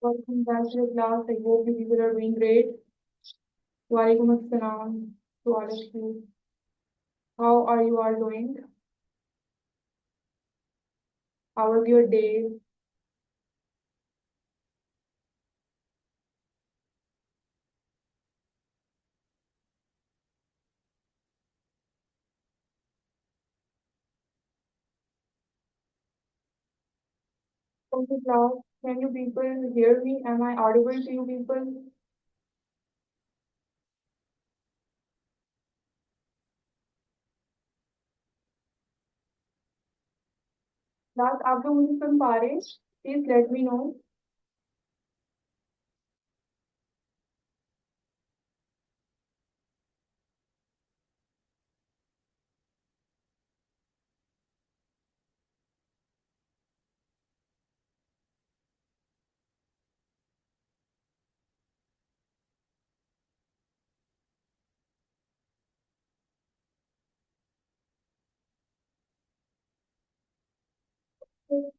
Welcome back to the class. I hope you people are doing great. Walaikum assalam to all of you. How are you all doing? How was your day? Okay, class. Can you people hear me? Am I audible to you people? Class, आप लोग मुझे सुन पा रहे हैं? Please let me know.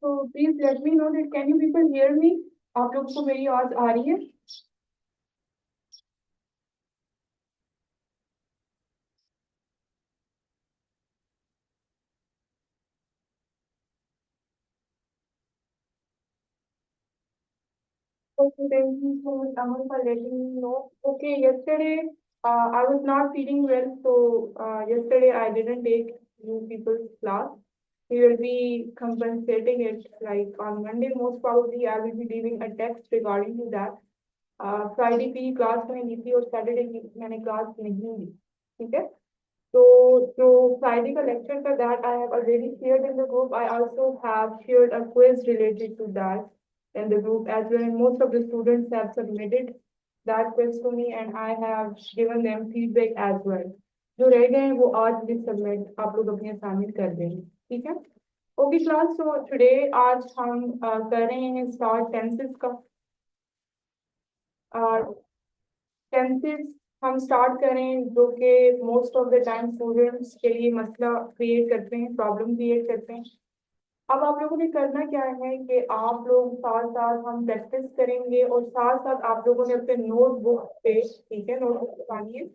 So please let me know that can you people hear me? आप लोग को मेरी आवाज आ रही है? Okay, thank you so much, Aman, for letting me know. Okay, yesterday I was not feeling well, so yesterday I didn't take you people's class. We will be compensating it like on Monday. Most probably, I will be leaving a text regarding to that. Friday की class मैंने ली थी और Saturday की मैंने class नहीं ली, ठीक है? So, so Friday का lecture का that I have already shared in the group. I also have shared a quiz related to that in the group as well. And most of the students have submitted that quiz to me, and I have given them feedback as well. जो रह गए हैं वो आज भी submit आप लोग अपने असाइनमेंट कर देंगे, ठीक है? ओके क्लास, तो टुडे आज हम कर रहे हैं स्टार्ट टेंसेस का। टेंसेस हम स्टार्ट करें जो कि most of the time students के लिए मसला क्रिएट करते हैं, प्रॉब्लम क्रिएट करते हैं। अब आप लोगों ने करना क्या है कि आप लोग साथ साथ हम प्रैक्टिस करेंगे और साथ साथ आप लोगों ने अपने नोटबुक पे, ठीक है, नोटबुक उठानी है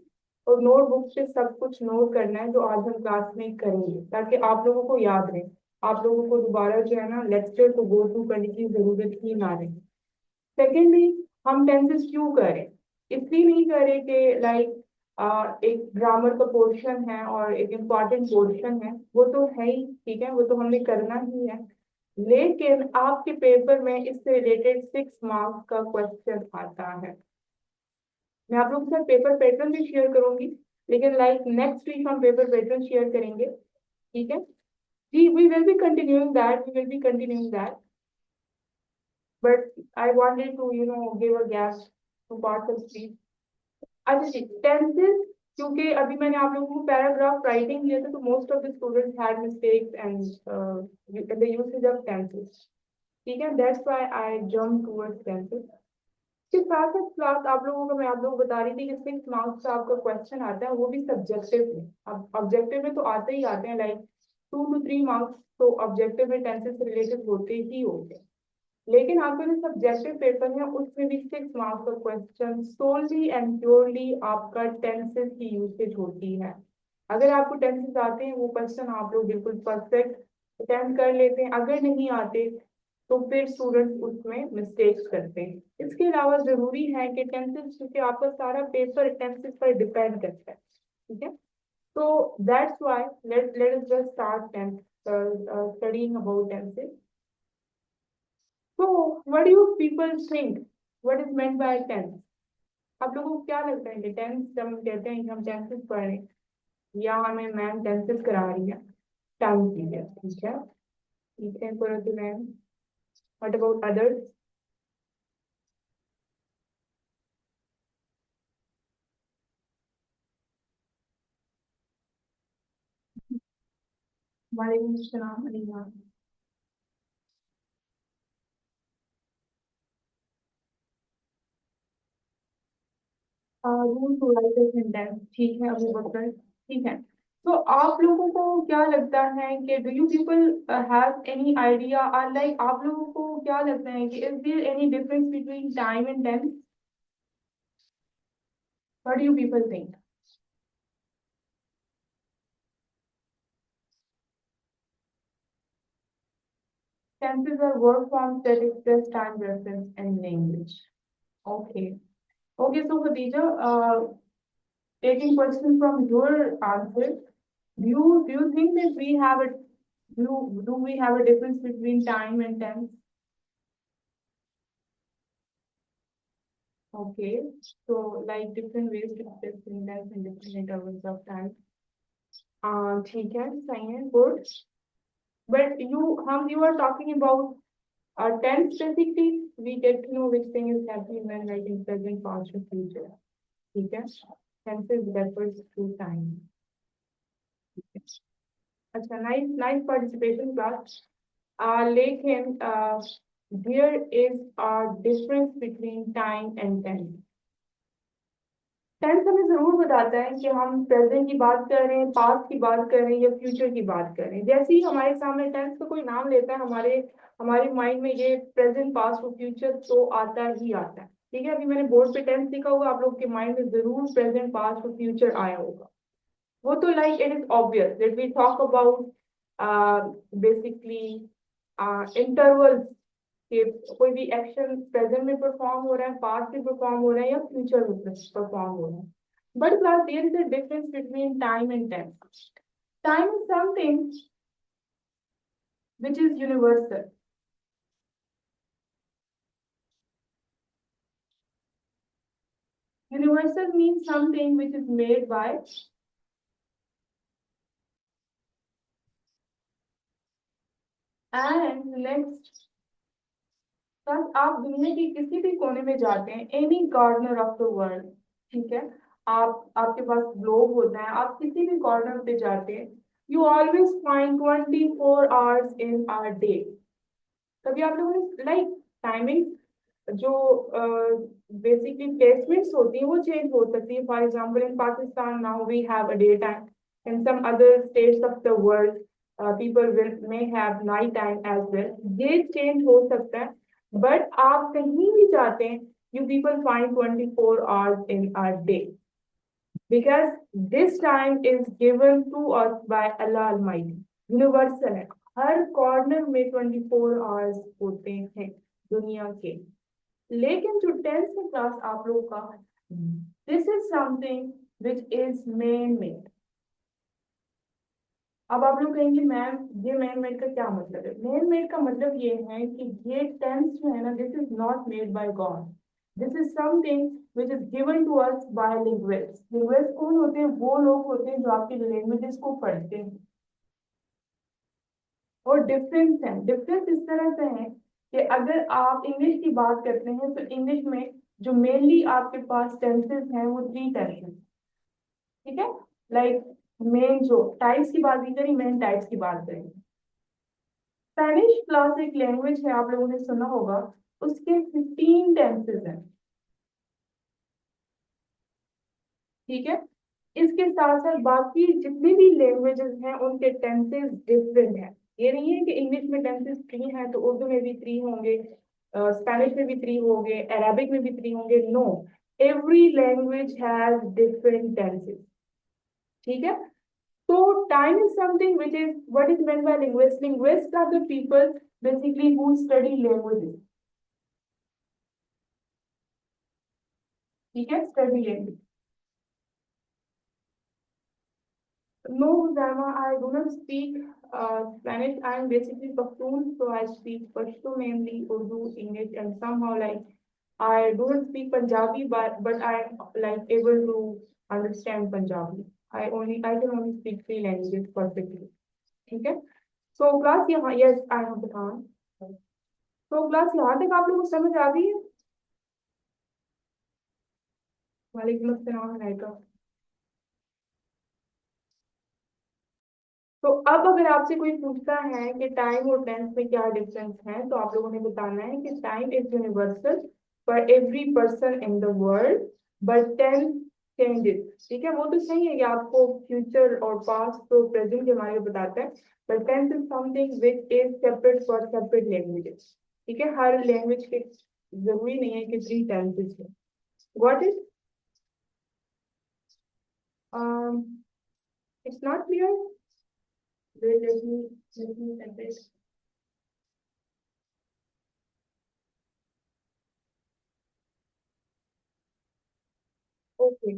और नोटबुक पे सब कुछ नोट करना है जो आज हम क्लास में करेंगे, ताकि आप लोगों को याद रहे, आप लोगों को दोबारा जो है ना लेक्चर को गो थ्रू करने की जरूरत ही ना रहे। सेकेंडली, हम टेंसेस क्यों करें? इसलिए नहीं करें कि लाइक एक ग्रामर का पोर्शन है और एक इम्पॉर्टेंट पोर्शन है, वो तो है ही, ठीक है, वो तो हमने करना ही है। लेकिन आपके पेपर में इससे रिलेटेड 6 मार्क्स का क्वेश्चन आता है। मैं आप लोगों के साथ पेपर पैटर्न भी शेयर करूंगी, लेकिन लाइक नेक्स्ट वीक हम पेपर पैटर्न शेयर करेंगे, ठीक है जी? We will be continuing that, we will be continuing that, but I wanted to give a gap to part of speech. अच्छा जी, टेंसेस, क्योंकि अभी मैंने आप लोगों को पैराग्राफ राइटिंग दिया था, तो most of the students had mistakes and the usage of tenses, ठीक है? That's why I jump towards tenses. इसके साथ साथ क्लास आप लोगों को मैं आप लोगों को बता रही थी कि 6 मार्क्स का आपका क्वेश्चन आता है, वो भी सब्जेक्टिव में। अब ऑब्जेक्टिव में तो आते ही आते हैं, लाइक 2 to 3 मार्क्स तो ऑब्जेक्टिव में टेंसेस से रिलेटेड होते ही होते हैं। लेकिन आपका जो सब्जेक्टिव पेपर है उसमें भी 6 मार्क्स का क्वेश्चन सोलली एंड प्योरली आपका टेंसेस की यूसेज होती है। अगर आपको टेंसेस आते हैं वो क्वेश्चन आप लोग बिल्कुल परफेक्ट अटेम्प्ट कर लेते हैं, अगर नहीं आते तो फिर स्टूडेंट्स उसमें मिस्टेक्स करते हैं। इसके अलावा जरूरी है कि टेंसेस, क्योंकि आपका सारा पेपर टेंसेस पर डिपेंड करता है, ठीक है? तो that's why let let us just start studying about tenses. So, what do you people think? What is meant by tense? आप लोगों को क्या लगता है कि टेंस जब हम कहते हैं कि हम टेंसेस पढ़ रहे हैं या हमें मैम टेंसेस करा रही है, टाइम पीरियड, ठीक है? ठीक है, for the ma'am, what about others? वालेकुम अस्सलाम Alima. Rule to write a sentence, ठीक है अबू बकर, ठीक है। तो आप लोगों को क्या लगता है कि do you people have any idea, और लाइक आप लोगों को क्या लगता है कि is there any difference between time and tense? What do you people think? Tenses are word forms that express time reference and language. Okay. Okay, so Khadija, taking question from your answer, do you think that we have a do we have a difference between time and tense? Okay, so like different ways to express tense in different intervals of time. ठीक है, सही है, good. But you are talking about tense specifically. We get to know which thing is happening when writing present, past, or future. ठीक है, tenses refers to time. अच्छा, nice participation class. लेकिन there is a difference between time and tense. Tense हमें जरूर बताता है कि हम प्रेजेंट की बात कर रहे हैं, पास्ट की बात कर रहे हैं या फ्यूचर की बात कर रहे हैं। जैसे ही हमारे सामने टेंस का कोई नाम लेता है, हमारे हमारे माइंड में ये प्रेजेंट, पास्ट और फ्यूचर तो आता ही आता है। ठीक है, अभी मैंने बोर्ड पे टेंस लिखा होगा, आप लोग के माइंड में जरूर प्रेजेंट, पास्ट और फ्यूचर आया होगा। वो तो like it is obvious that we talk about basically intervals कि कोई भी एक्शन प्रेजेंट में परफॉर्म हो रहा है, पास्ट में परफॉर्म हो रहा है या फ्यूचर में परफॉर्म हो रहा है। But class there is a difference between time and tense. Time is something which is universal. Universal means something which is made by and next, बस आप दुनिया के किसी भी कोने में जाते हैं, any corner of the world, ठीक है, आपके पास ग्लोब होता है, आप किसी भी कॉर्नर पे जाते हैं, you always find 24 hours in our day. कभी आप लोगों ने लाइक टाइमिंग जो बेसिकली प्लेसमेंट्स होती है वो चेंज हो सकती है। For example in Pakistan now we have a day time, in some other states of the world people will may have night time as well, ये चेंज हो सकता है। बट आप कहीं भी जाते हैं, you people find 24 hours in are day because this time is given to us by Allah Almighty, universal है। हर कॉर्नर में 24 आवर्स होते हैं दुनिया के। लेकिन जो टेंथ क्लास आप लोगों का, this is something which is man made. अब आप लोग कहेंगे मैम ये मैन मेड का क्या मतलब है? मैन मेड का मतलब ये है कि ये टेंस जो है ना, this is not made by God, this is something which is given to us by linguists. Linguist कौन होते हैं? वो लोग होते हैं जो आपकी लैंग्वेजेस को पढ़ते हैं। और डिफरेंस है, डिफरेंस इस तरह से है कि अगर आप इंग्लिश की बात करते हैं तो इंग्लिश में जो मेनली आपके पास टेंसेस हैं वो 3 टेंसेस, ठीक है, लाइक मेन जो टाइप्स की बात नहीं करी, मेन टाइप्स की बात करें। स्पेनिश क्लास एक लैंग्वेज है, आप लोगों ने सुना होगा, उसके 15 टेंसेस हैं, ठीक है। इसके साथ साथ बाकी जितनी भी लैंग्वेजेस हैं उनके टेंसेस डिफरेंट है। ये नहीं है कि इंग्लिश में टेंसेस 3 हैं तो उर्दू में भी 3 होंगे, स्पेनिश में भी 3 होंगे, अरेबिक में भी 3 होंगे। No, every language has different tenses, ठीक है। So time is something which is what is meant by linguists. Linguists are the people basically who study languages. ठीक है, study language. No, Zama, I do not speak Spanish. I am basically Pashtun, so I speak Pashto mainly, Urdu, English, and somehow like I do not speak Punjabi, but I am like able to understand Punjabi. I can only speak 3 languages perfectly. ठीक है, so class यहाँ, yes I have the time. तो class यहाँ तक आप लोगों को समझ आ गई है? वालेकुम अस्सलाम वालेकुम। तो अब अगर आपसे कोई पूछता है कि टाइम और टेंस में क्या डिफरेंस है, तो आप लोगों ने बताना है कि time is universal for every person in the world, but tense changes, ठीक है। वो तो सही है कि आपको फ्यूचर और पास्ट तो प्रेजेंट के बारे में बताता है, but tense is something which is separate for separate languages, ठीक है। हर लैंग्वेज के जरूरी नहीं है कि थ्री टेंसेस है। What is it's not clear. Okay,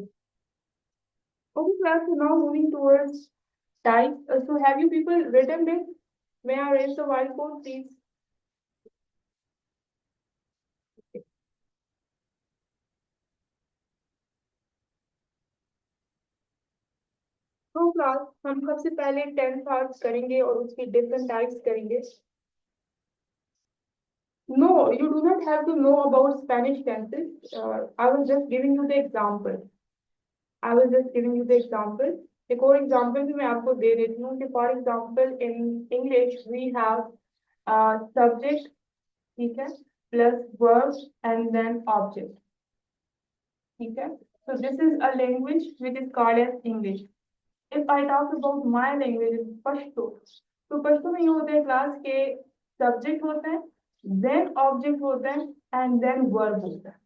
okay class, so now moving towards type. So have you people written this? May I raise the whiteboard, please? तो क्लास हम सबसे पहले टेंस आर्ट्स करेंगे और उसकी डिफरेंट टाइप्स करेंगे। No, you do not have to know about Spanish tenses. I was just giving you the example. I was just giving you the example. एक और एग्जाम्पल भी मैं आपको दे देती हूँ कि for example in English we have subject, ठीक है, plus verb and then object, ठीक है। So this is a language which is called as English. If I talk about my language is Pashto, तो पश्तो में ये होता है क्लास के सब्जेक्ट होता है, देन ऑब्जेक्ट होता है एंड देन वर्ब होता है।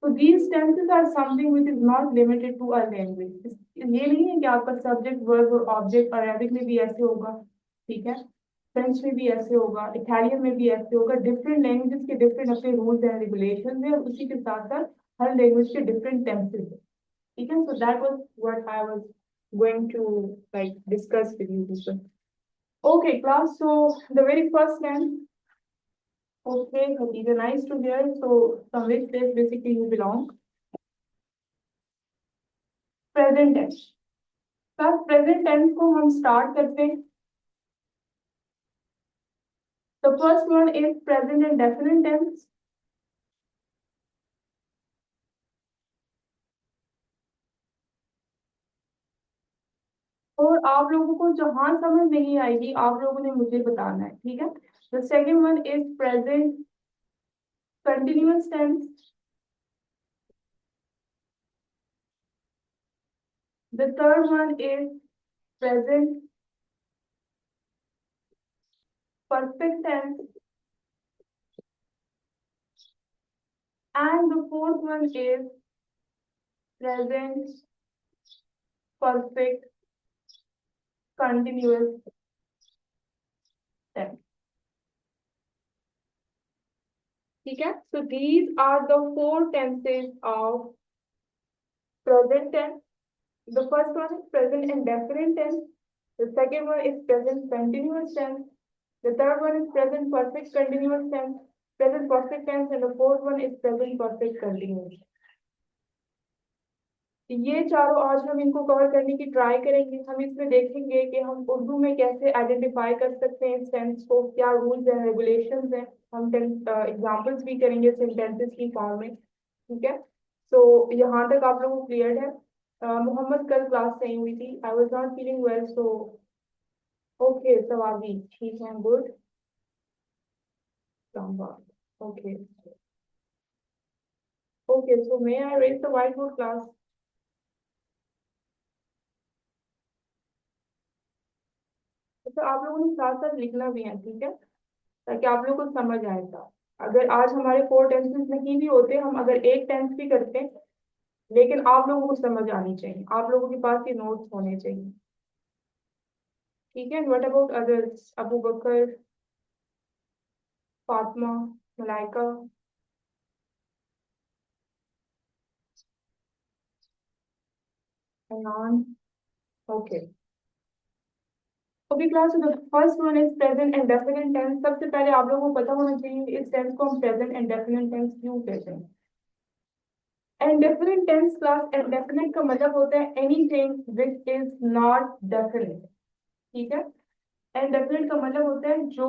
तो these tenses are something which is not limited to a language. ये नहीं है कि आपका सब्जेक्ट वर्ब और ऑब्जेक्ट अरेबिक में भी ऐसे होगा, ठीक है, फ्रेंच में भी ऐसे होगा, इटालियन में भी ऐसे होगा। डिफरेंट लैंग्वेजेस के डिफरेंट अपने रूल्स एंड रेगुलेशन है और उसी के साथ साथ हर लैंग्वेज के डिफरेंट टेंसेस है, ठीक है। So that was what I was going to like discuss with you this one. Okay, class. So the very first tense. Okay, Khadija, nice to hear. So from which place basically you belong? Present tense. Sir present tense को हम start करते हैं। The first one is present and definite tense. और आप लोगों को जहां समझ नहीं आएगी आप लोगों ने मुझे बताना है, ठीक है। The second one is present continuous tense. The third one is present perfect tense and the fourth one is present perfect continuous tense, ठीक है। So these are the four tenses of present tense. The first one is present indefinite tense. The second one is present continuous tense. The third one is present perfect continuous tense, present perfect tense, and the fourth one is present perfect continuous. ये चारों आज हम इनको cover करने की try करेंगे। हम इसमें देखेंगे कि हम उर्दू में कैसे आइडेंटिफाई कर सकते हैं टेंस को, क्या रूल्स एंड रेगुलेशंस हैं। हम एग्जांपल्स भी करेंगे सेंटेंसेस की फॉर्म में, ठीक है। तो यहाँ तक आप लोगों को क्लियर है। मोहम्मद कल क्लास नहीं हुई थी, I was not feeling well, so okay सवादी ठीक है, good, okay okay. So may I raise the white board class. तो आप लोगों ने साथ साथ लिखना भी है, ठीक है, ताकि आप लोग को समझ आएगा। अगर आज हमारे फोर टेंसेस नहीं भी होते, हम अगर एक टेंस भी करते, लेकिन आप लोगों को समझ आनी चाहिए, आप लोगों के पास ये नोट्स होने चाहिए, ठीक है। What about others? Abu Bakr, Fatima, Malaika, Ayan, okay okay class. The first one is present and definite tense. सबसे पहले आप लोगों को पता होना चाहिए कि इस टेंस को हम प्रेजेंट एंड डेफिनेट टेंस क्यों कहते हैं। इंडेफिनिट टेंस क्लास, इंडेफिनिट का मतलब होता है anything which is not definite, ठीक है। इंडेफिनिट का मतलब होता है जो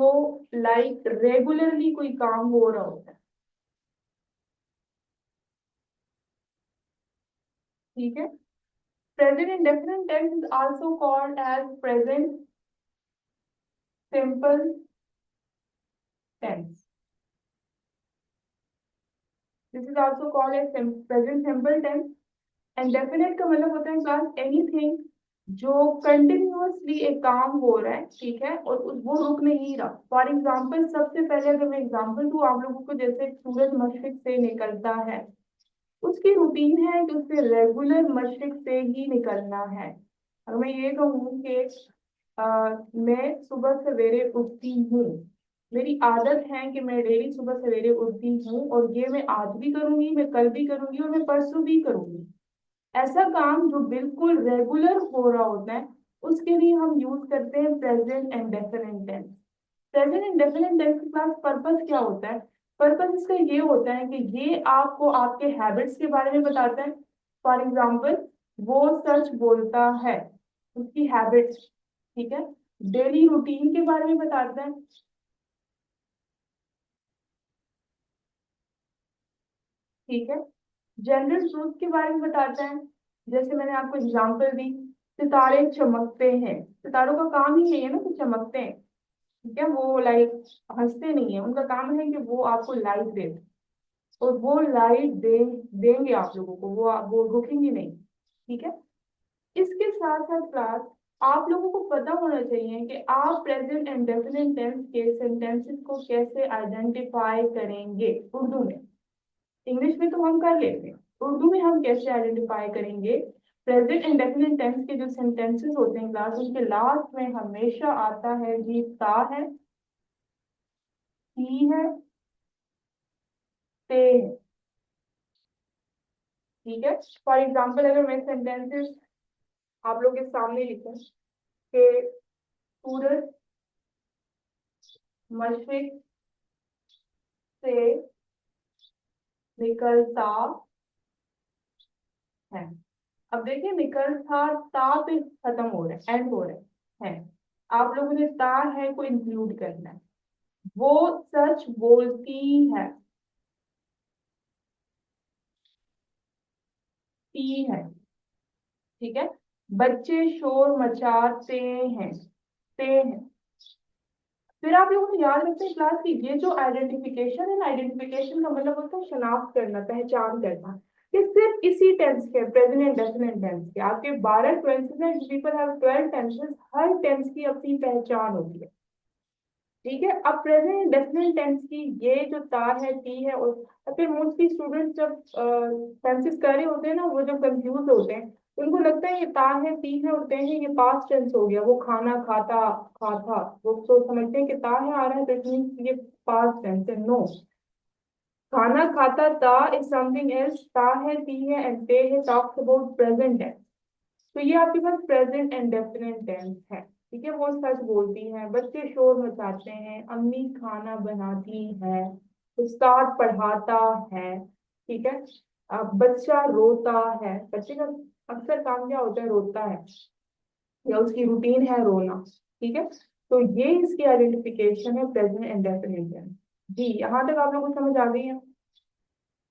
लाइक रेगुलरली कोई काम हो रहा होता है, ठीक है। Present indefinite tense is also called as present simple tense. This is also called as present simple tense. Indefinite का मतलब होता है क्लास एनीथिंग जो कंटिन्यूअसली एक काम हो रहा है, ठीक है, और वो रुक नहीं रहा। फॉर एग्जाम्पल, सबसे पहले अगर मैं एग्जाम्पल दूं आप लोगों को, जैसे सूरज मशरिक से निकलता है, उसकी रूटीन है कि उसे रेगुलर मशरिक से ही निकलना है। अगर मैं ये कहूँ कि मैं सुबह सवेरे उठती हूँ, मेरी आदत है कि मैं डेली सुबह सवेरे उठती हूँ, और ये मैं आज भी करूंगी, मैं कल भी करूंगी, और मैं परसों भी करूंगी। ऐसा काम जो बिल्कुल रेगुलर हो रहा होता है, उसके लिए हम यूज करते हैं present and definite tense. Present and definite tense के पास पर्पस क्या होता है? पर्पस इसका ये होता है कि ये आपको आपके हैबिट्स के बारे में बताता है। फॉर एग्जाम्पल, वो सच बोलता है, उसकी हैबिट्स, ठीक है। डेली रूटीन के बारे में बताता है, ठीक है। जनरल ट्रूथ के बारे में बताता है, जैसे मैंने आपको एग्जांपल दी, सितारे चमकते हैं, सितारों का काम ही यही है ना कि चमकते हैं, ठीक है। वो लाइट हंसते नहीं है, उनका काम है कि वो आपको लाइट दे, और वो लाइट देंगे आप लोगों को, वो रुकेंगे नहीं, ठीक है। इसके साथ साथ क्लास, आप लोगों को पता होना चाहिए कि आप प्रेजेंट एंड डेफिनेट टेंस के सेंटेंसेस को कैसे आइडेंटिफाई करेंगे उर्दू में। इंग्लिश में तो हम कर लेते हैं, उर्दू में हम कैसे आइडेंटिफाई करेंगे? प्रेजेंट इंडेफिनिट टेंस के जो सेंटेंसेस होते हैं क्लास, उनके लास्ट में हमेशा आता है जी ता है, ही है, ते है, ठीक है। फॉर एग्जाम्पल, अगर मैं सेंटेंसेस आप लोग के सामने लिखूं कि सूरज मशरिक से निकलता है। अब देखिए, निकलता ता पे खत्म हो रहा है, एंड हो रहा है। आप लोगों ने ता है को इंक्लूड करना है। वो सच बोलती है, ती है, ठीक है। बच्चे शोर मचाते हैं, ते हैं। फिर आप लोगों को याद रखते हैं क्लास की, ये जो आइडेंटिफिकेशन है ना, आइडेंटिफिकेशन का मतलब होता है शनाख्त करना, पहचान करना। ये सिर्फ इसी टेंस के, प्रेजेंट एंड डेफिनेट टेंस के, आपके 12 टेंसेस हैं, पीपल हैव 12 टेंसेस, हर टेंस की अपनी पहचान होती है, ठीक है। अब प्रेजेंट डेफिनेट टेंस की ये जो तार है, टी है, और फिर मोस्टली स्टूडेंट्स जब टेंसेस कर रहे होते हैं ना, वो जब कंफ्यूज होते हैं, उनको लगता है ये तार है, टी है, और ते है, ये पास्ट टेंस हो गया, वो खाना खाता, खाता, वो तो समझते हैं कि तार है आ रहा है तो इट मीन्स ये पास्ट टेंस है। नो, खाना खाता ता इज समथिंग एल्स, ता है, टी है, एंड ते है टॉक्स अबाउट प्रेजेंट टेंस। तो ये आपके पास प्रेजेंट एंड डेफिनेट टेंस है, ठीक है। वो सच बोलती हैं, बच्चे शोर मचाते हैं, अम्मी खाना बनाती है, उस्ताद पढ़ाता है, ठीक है। अब बच्चा रोता है, बच्चे का अक्सर काम क्या होता है? रोता है, या उसकी रूटीन है रोना, ठीक है। तो ये इसकी आइडेंटिफिकेशन है प्रेजेंट एंड डेफिनेट टेंस। जी, यहाँ तक आप लोगों को समझ आ गई है?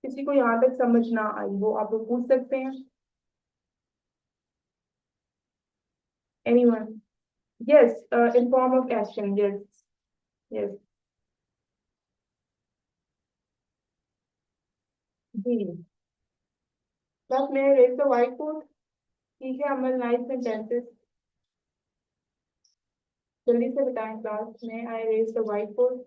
किसी को यहाँ तक समझ ना आई वो आप लोग पूछ सकते हैं। Anyone? Yes, in form of action. Yes, yes. जी, बस मैं रेज द व्हाइट बोर्ड, ठीक है। अमल नाइस सेंटेंसेस, जल्दी से बताएं क्लास में। I raise the white board.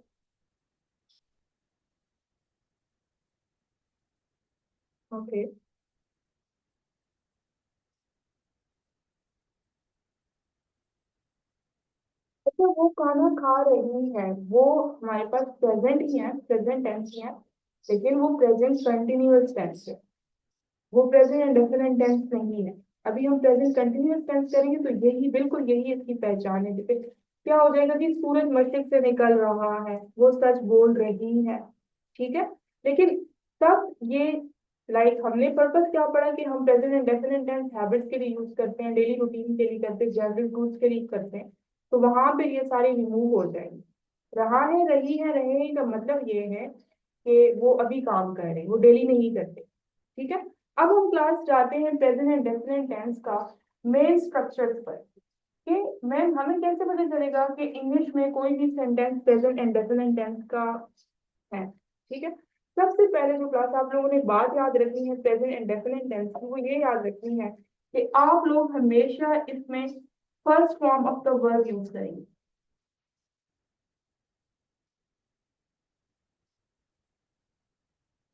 Okay. अच्छा, वो खाना खा रही है, वो हमारे पास प्रेजेंट ही है, प्रेजेंट टेंस ही है, लेकिन वो प्रेजेंट कंटिन्यूअस टेंस है, वो प्रेजेंट इंडेफिनिट टेंस नहीं है। अभी हम प्रेजेंट कंटिन्यूअस टेंस करेंगे तो यही, बिल्कुल यही इसकी पहचान है। जैसे क्या हो जाएगा कि सूरज मशरिक से निकल रहा है, वो सच बोल रही है, ठीक है। लेकिन तब ये, लाइक हमने पर्पस क्या पढ़ा कि हम प्रेजेंट इंडेफिनिट टेंस हैबिट्स के लिए यूज करते हैं, डेली रूटीन के लिए करते हैं, जनरल ट्रूथ्स के लिए करते हैं, तो वहां पे ये सारे रिमूव हो जाएंगे। रहा है, रही है, रहे का मतलब ये है कि वो अभी काम कर रहे हैं, वो डेली नहीं करते, ठीक है। अब हम क्लास जाते हैं प्रेजेंट एंड डेफिनेट टेंस का मेन स्ट्रक्चर्स पर, कि मैम हमें कैसे पता चलेगा कि इंग्लिश में कोई भी sentence present and definite tense का है, ठीक है। सबसे पहले जो क्लास आप लोगों ने बात याद रखनी है प्रेजेंट इंडेफिनिट टेंस की, वो ये याद रखनी है कि आप लोग हमेशा इसमें first form of the verb use करेंगे।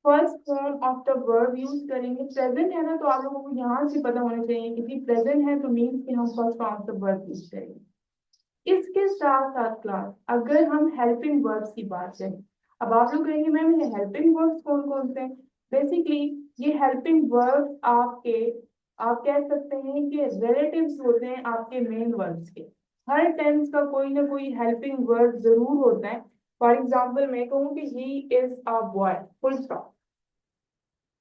First form of the verb use करेंगे। प्रेजेंट है ना, तो आप लोगों को यहाँ से पता होना चाहिए कि प्रेजेंट है तो मीन्स कि हम first form of the verb use करेंगे। इसके साथ साथ क्लास अगर हम हेल्पिंग वर्ब्स की बात करें, अब आप लोग कहेंगे मैम ये हेल्पिंग वर्ब्स कौन कौन से हैं। बेसिकली ये हेल्पिंग वर्ब्स आपके, आप कह सकते हैं कि रिलेटिव्स होते हैं आपके मेन वर्ब्स के। हर टेंस का कोई ना कोई हेल्पिंग वर्ब जरूर होता है। फॉर एग्जाम्पल मैं कहूँ कि he is a boy, full stop.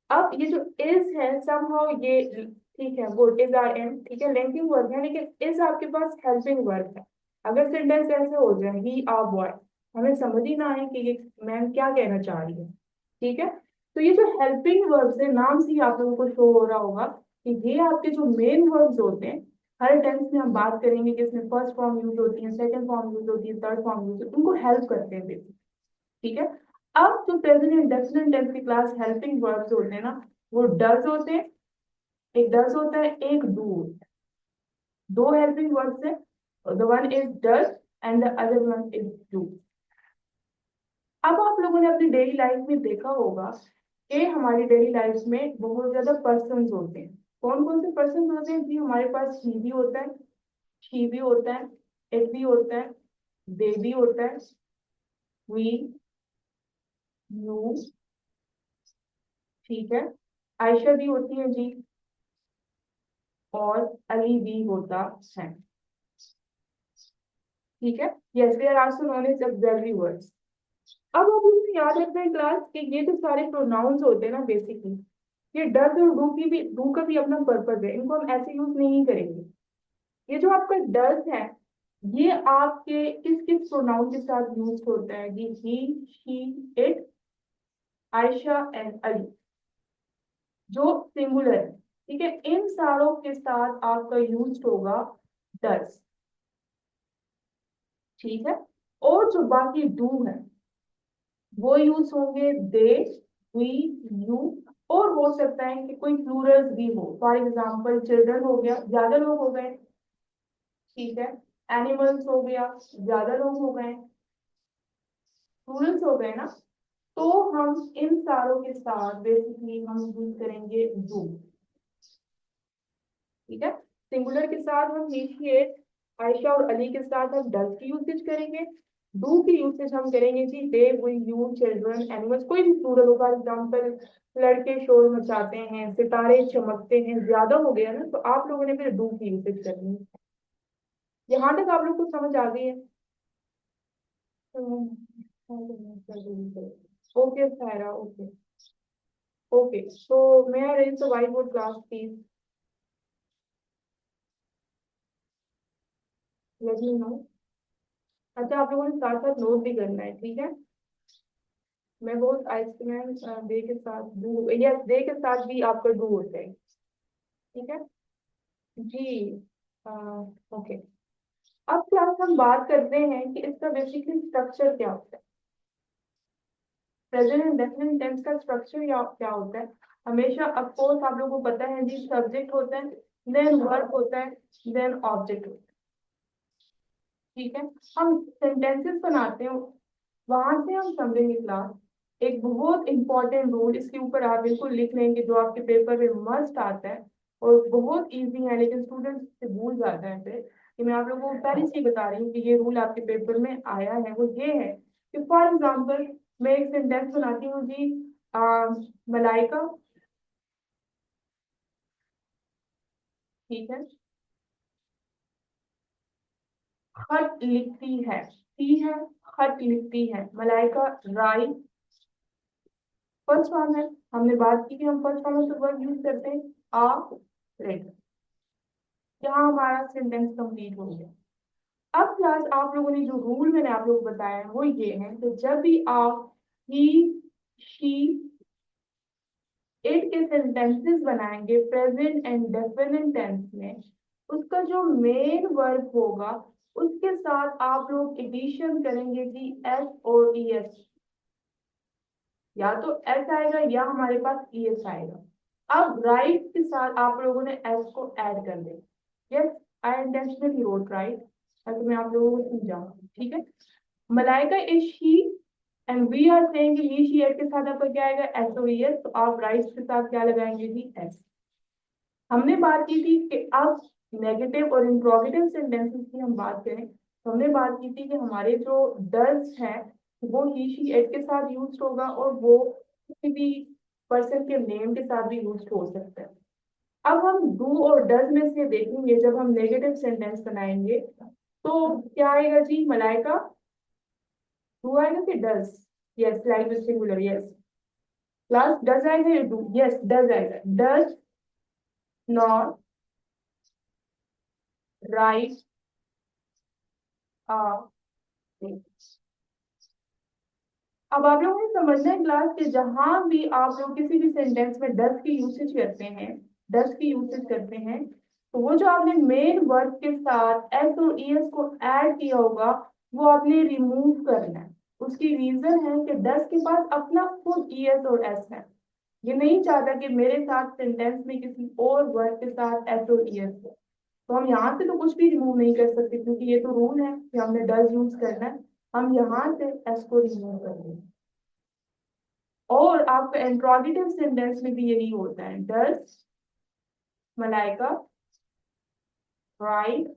अब ये जो इज है समहाउ ये, ठीक है, गुड, इज आर एम, ठीक है, लिंकिंग वर्ब है, लेकिन इज आपके पास हेल्पिंग वर्ब है। अगर सेंटेंस ऐसे हो जाए ही आर बॉय, हमें समझ ही ना आए कि ये मैम क्या कहना चाह रही है। ठीक है, तो ये जो हेल्पिंग वर्ब्स है, नाम से ही आप लोगों को शो हो रहा होगा कि ये आपके जो मेन वर्ब्स होते हैं। हर टेंस में हम बात करेंगे कि इसमें फर्स्ट फॉर्म यूज होती है, सेकंड फॉर्म यूज होती है, थर्ड फॉर्म यूज होती है, उनको हेल्प करते हैं बेसिक। ठीक है, अब जो प्रेजेंट इंडेफिनिट टेंस की क्लास हेल्पिंग वर्ब्स होते हैं ना, वो डज होते हैं। एक डज होता है, एक डू होता है। दो हेल्पिंग वर्ब्स है, the one is does and the other one is do. अब आप लोगों ने अपनी डेली लाइफ में देखा होगा कि हमारी डेली लाइफ में बहुत ज्यादा पर्सन होते हैं। कौन कौन से पर्सन होते हैं जी? हमारे पास ही भी होता है, शी भी होता है, इट भी होता है, दे भी होता है, वी, यू, ठीक है, आयशा भी होती है जी, और अली भी होता है। ठीक है, yes, they are also known as auxiliary words. अब आप लोगों को याद रखना है क्लास कि ये जो सारे प्रोनाउंस होते हैं ना, बेसिकली ये डज और डू का भी अपना पर्पज है, इनको हम ऐसे यूज नहीं करेंगे। ये जो आपका डज है, ये आपके किस किस प्रोनाउन के साथ यूज होता है? ये he, she, it, Ayesha and Ali, जो सिंगुलर है। ठीक है, इन सारों के साथ आपका यूज होगा डज। ठीक है, और जो बाकी डू है वो यूज होंगे दे, वी, यू, और हो सकता है कि कोई प्लूरल्स भी हो। फॉर एग्जाम्पल चिल्ड्रन हो गया, ज्यादा लोग हो गए। ठीक है, एनिमल्स हो गया, ज्यादा लोग हो गए, प्लूरल्स हो गए ना। तो हम इन सारों के साथ बेसिकली हम यूज करेंगे डू। ठीक है, सिंगुलर के साथ हम नीचे आयशा और अली के साथ हम डज की यूसेज करेंगे। डू की यूसेज हम करेंगे जी दे, वी, यू, चिल्ड्रन, एनिमल्स, कोई भी प्लूरल हो। फॉर एग्जाम्पल लड़के शोर मचाते हैं, सितारे चमकते हैं, ज्यादा हो गया ना, तो आप लोगों ने फिर डू की यूसेज करनी है। यहाँ तक आप लोग को समझ आ गई है? Okay Saira, okay. Okay, so may I raise the white board class please, let me know. अच्छा, आप लोगों ने साथ साथ नोट भी करना है, ठीक है? मैं बहुत आइसक्रीम डे के साथ डू, यस, डे के साथ भी आपका डू होता है। ठीक है जी, ओके। अब क्लास हम बात करते हैं कि इसका बेसिकली स्ट्रक्चर क्या होता है। प्रेजेंट इंडेफिनिट टेंस का स्ट्रक्चर या क्या होता है? हमेशा अफकोर्स आप लोगों को पता है जी, सब्जेक्ट होता है, देन वर्ब होता है, देन ऑब्जेक्ट होता है। ठीक है, हम सेंटेंसेस बनाते हैं, वहां से हम समझेंगे क्लास। एक बहुत इंपॉर्टेंट रूल, इसके ऊपर आप बिल्कुल लिख लेंगे, जो आपके पेपर में मस्ट आता है और बहुत इजी है, लेकिन स्टूडेंट से भूल जाता है फिर। कि मैं आप लोगों को पहले से ही बता रही हूँ कि ये रूल आपके पेपर में आया है, वो ये है कि फॉर एग्जाम्पल मैं एक सेंटेंस बनाती हूँ जी, मलाइका, ठीक है, खत लिखती है, ठीक है, खत लिखती है, मलाइका राइट। फर्स्ट फॉर्म है, हमने बात की कि हम फर्स्ट फॉर्म में वर्ब यूज करते हैं, आ रेड। यहाँ हमारा सेंटेंस कंप्लीट हो गया। अब क्लास आप लोगों ने जो रूल मैंने आप लोगों को बताया है वो ये है कि जब भी आप ही, शी, इट के सेंटेंसेस बनाएंगे प्रेजेंट एंड डेफिनिट टेंस में, उसका जो मेन वर्ब होगा उसके साथ आप लोग एडिशन करेंगे जी एस और ई एस। या तो एस आएगा या हमारे पास ई एस आएगा। अब राइट के साथ आप लोगों ने एस को ऐड कर दिया। Yes, I intentionally wrote write, ताकि मैं आप लोगों को समझाऊं, ठीक है। Malaika is she and we are saying he she it के साथ आपका क्या आएगा, एस ओ एस, तो आप राइट के साथ क्या लगाएंगे जी, एस। हमने बात की थी कि अब नेगेटिव और इंट्रोगेटिव सेंटेंसेस की हम बात करें, तो हमने बात की थी कि हमारे जो डज है वो ही शी एट के साथ यूज होगा, और वो किसी भी पर्सन के नेम के साथ भी यूज हो सकता है। अब हम डू और डज में से देखेंगे, जब हम नेगेटिव सेंटेंस बनाएंगे तो क्या आएगा जी, मलाइका डू आएगा कि does, yes like with singular, yes. Class does आएगा या डू, यस डज आएगा, डज नॉट राइट आ। अब आप लोगों ने समझना है क्लास के, जहां भी आप लोग किसी भी सेंटेंस में डस की यूसेज करते हैं, डस की यूसेज करते हैं, तो वो जो आपने मेन वर्ब के साथ एस और ई एस को ऐड किया होगा वो आपने रिमूव करना है। उसकी रीजन है कि डस के पास अपना खुद ई एस और एस है, ये नहीं चाहता कि मेरे साथ सेंटेंस में किसी और वर्ड के साथ एस और ई एस हो। तो हम यहाँ से तो कुछ भी रिमूव नहीं कर सकते, क्योंकि ये तो रूल है कि हमने डज यूज करना है। हम यहाँ से एस को रिमूव कर देंगे। और आपका इंट्रोगेटिव सेंटेंस में भी यही होता है, does Malaika write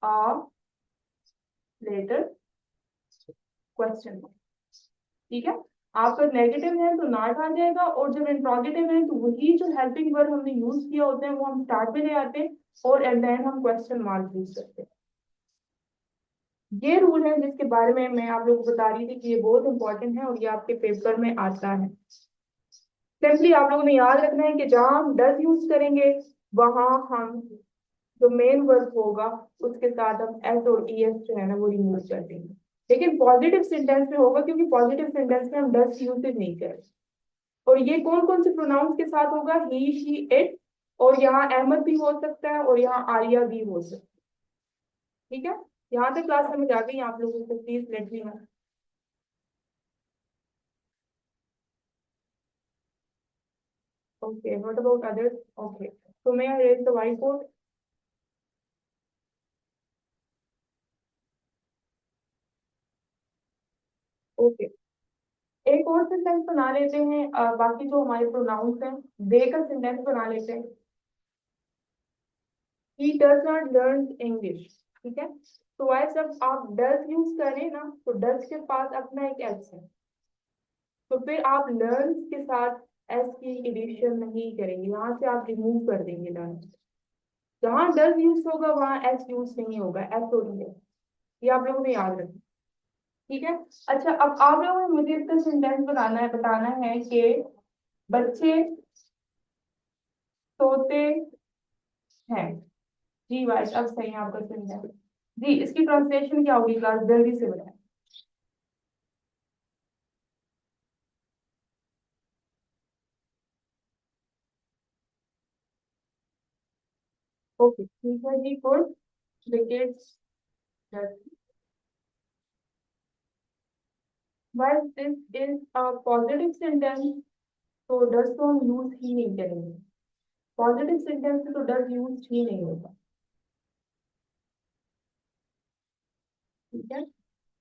a letter question, ठीक है। आपका नेगेटिव है तो नॉट आ जाएगा, और जब इंट्रोगेटिव है तो वही जो हेल्पिंग वर्ब हमने यूज किया होता है वो हम स्टार्ट में ले आते हैं, और एट द एंड हम क्वेश्चन मार्क यूज करते हैं। ये रूल है जिसके बारे में मैं आप लोगों को बता रही थी कि ये बहुत इंपॉर्टेंट है और ये आपके पेपर में आता है। सिंपली आप लोगों ने याद रखना है कि जहां हम डज यूज करेंगे वहां हम जो मेन वर्ब होगा उसके साथ हम एस और ई एस जो है ना वो रिमूव कर देंगे। लेकिन पॉजिटिव सेंटेंस में होगा, क्योंकि पॉजिटिव सेंटेंस में हम डज यूज नहीं करें। और ये कौन कौन से प्रोनाउंस के साथ होगा, ही शी इट, और यहाँ अहमद भी हो सकता है और यहाँ आर्या भी हो सकता है, ठीक है। यहाँ तक क्लास समझ आ गई आप लोगों को, please let me no. Okay, what about others? Okay, so may I raise the whiteboard? Okay, एक और सेंटेंस बना लेते हैं, बाकी जो हमारे प्रोनाउंस हैं दे का सेंटेंस बना लेते हैं। He does not learn English, ठीक है। तो वह जब आप डज यूज करें ना, तो डज के पास अपना एक एस है, तो फिर आप लर्न्स के साथ एस की एडिशन नहीं करेंगे, यहाँ से आप रिमूव कर देंगे लर्न। जहाँ डज यूज होगा वहां एस यूज नहीं होगा, एस होगी है। ये आप लोगों ने याद रखना, ठीक है। अच्छा, अब आप लोगों ने मुझे इसका सेंटेंस बनाना है, बताना है कि बच्चे सोते हैं। जी वाइस, अब सही है आपका सेंटेंस। जी, इसकी ट्रांसलेशन क्या होगी क्लास, जल्दी से बताएं। ओके, ठीक है जी, good. Wickets, but this is a positive sentence, तो डज तो हम यूज ही नहीं करेंगे। पॉजिटिव सेंटेंस में तो डज यूज ही नहीं होगा, ठीक है।